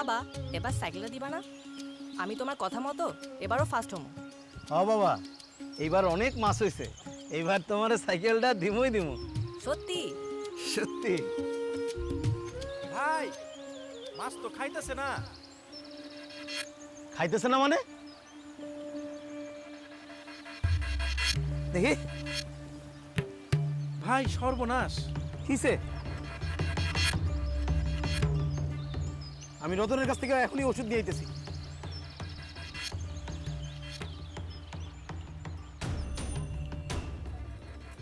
বাবা এবার সাইকেলটা দিবা না? আমি তোমার কথা মতো এবারও ফার্স্ট হমো। হ্যাঁ বাবা, এইবার অনেক মাছ হয়েছে, এইবার তোমার সাইকেলটা দিমই দিমু। সত্যি? সত্যি। ভাই মাছ তো খাইতেছে না। খাইতেছে না মানে? দেখি ভাই সর্বনাশ। কিসে? আমি রতনের কাছ থেকে এখনই ওষুধ দিয়ে দিতেছি।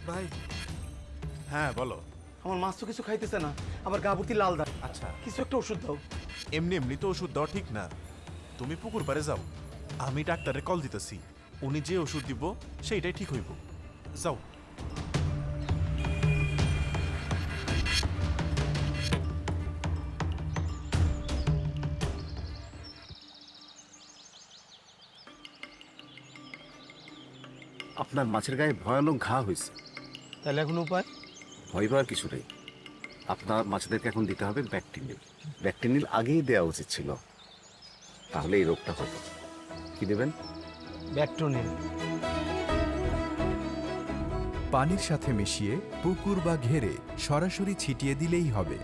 ভাই হ্যাঁ বলো। আমার মাছ তো কিছু খাইতেছে না, আবার গা ভর্তি লাল দাগ। আচ্ছা কিছু একটা ওষুধ দাও। এমনি এমনি তো ওষুধ দেওয়া ঠিক না, তুমি পুকুর পাড়ে যাও, আমি ডাক্তারে কল দিতেছি, উনি যে ওষুধ দিব সেইটাই ঠিক হইব। যাও। আপনার মাছের গায়ে ভয়ানক ঘা হয়েছে। তাহলে এখন উপায়? ভয় পাওয়ার কিছু নেই। আপনার মাছেদেরকে এখন দিতে হবে ব্যাকটেনিল। ব্যাকটেনিল আগেই দেওয়া উচিত ছিল, তাহলে এই রোগটা হতো। কি দেবেন? ব্যাকটোনিন। পানির সাথে মিশিয়ে পুকুর বা ঘেরে সরাসরি ছিটিয়ে দিলেই হবে।